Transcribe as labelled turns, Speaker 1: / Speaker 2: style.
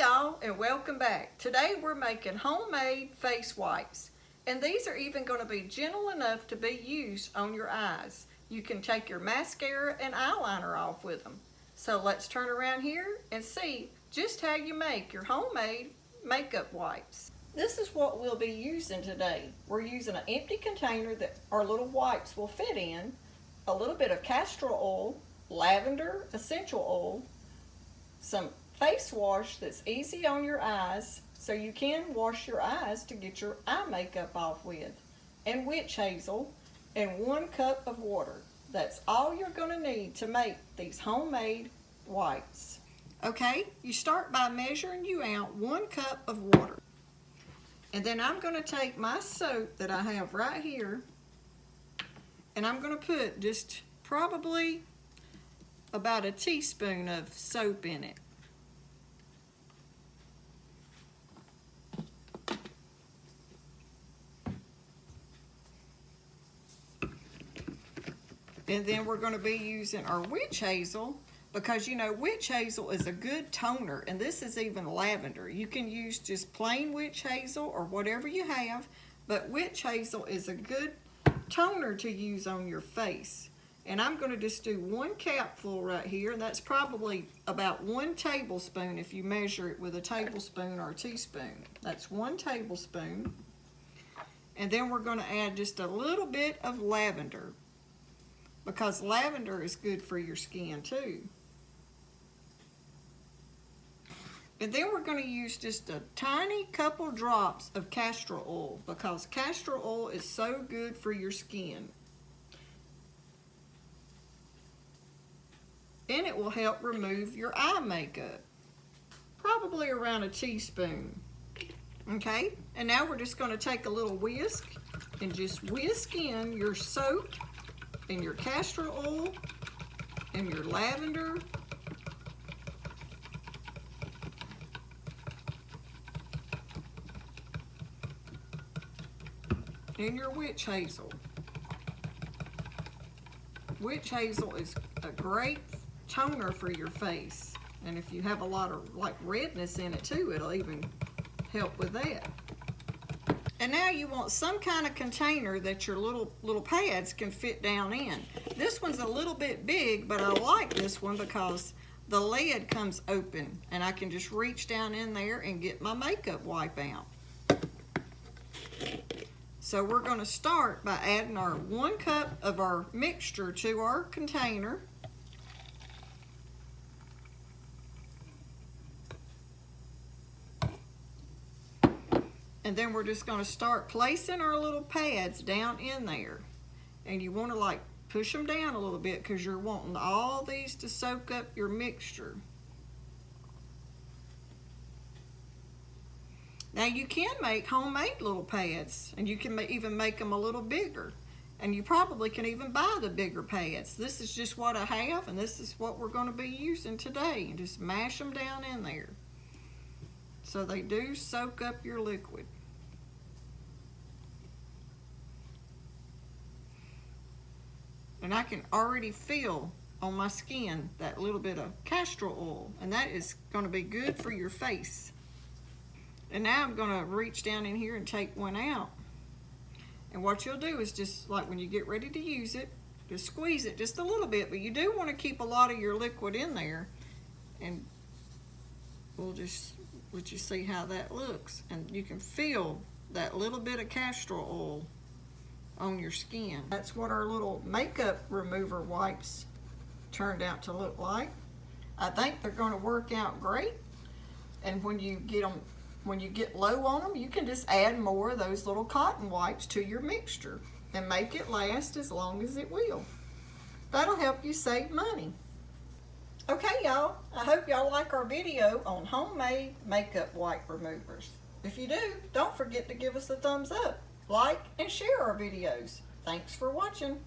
Speaker 1: y'all, and welcome back. Today we're making homemade face wipes, and these are even going to be gentle enough to be used on your eyes. You can take your mascara and eyeliner off with them. So let's turn around here and see just how you make your homemade makeup wipes. This is what we'll be using today. We're using an empty container that our little wipes will fit in, a little bit of castor oil, lavender essential oil, some face wash that's easy on your eyes so you can wash your eyes to get your eye makeup off with, and witch hazel, and 1 cup of water. That's all you're going to need to make these homemade wipes. Okay, you start by measuring you out 1 cup of water. And then I'm going to take my soap that I have right here, and I'm going to put just probably about a teaspoon of soap in it. And then we're going to be using our witch hazel, because you know witch hazel is a good toner, and this is even lavender. You can use just plain witch hazel or whatever you have, but witch hazel is a good toner to use on your face. And I'm going to just do 1 capful right here, and that's probably about 1 tablespoon if you measure it with a tablespoon or a teaspoon. That's 1 tablespoon. And then we're going to add just a little bit of lavender, because lavender is good for your skin too. And then we're going to use just a tiny couple drops of castor oil, because castor oil is so good for your skin. And it will help remove your eye makeup. Probably around a teaspoon. Okay, and now we're just going to take a little whisk and just whisk in your soap and your castor oil and your lavender and your witch hazel. Witch hazel is a great toner for your face, and if you have a lot of like redness in it too, it'll even help with that. And now you want some kind of container that your little pads can fit down in. This one's a little bit big, but I like this one because the lid comes open and I can just reach down in there and get my makeup wipe out. So we're going to start by adding our 1 cup of our mixture to our container. And then we're just going to start placing our little pads down in there. And you want to like push them down a little bit, because you're wanting all these to soak up your mixture. Now you can make homemade little pads, and you can even make them a little bigger. And you probably can even buy the bigger pads. This is just what I have, and this is what we're going to be using today. And just mash them down in there, so they do soak up your liquid. And I can already feel on my skin that little bit of castor oil, and that is going to be good for your face. And now I'm going to reach down in here and take one out. And what you'll do is just like when you get ready to use it, just squeeze it just a little bit, but you do want to keep a lot of your liquid in there. And we'll just let you see how that looks. And you can feel that little bit of castor oil on your skin. That's what our little makeup remover wipes turned out to look like. I think they're going to work out great. And when you get low on them, you can just add more of those little cotton wipes to your mixture and make it last as long as it will. That'll help you save money. Okay, y'all, I hope y'all like our video on homemade makeup wipe removers. If you do, don't forget to give us a thumbs up, like, and share our videos. Thanks for watching.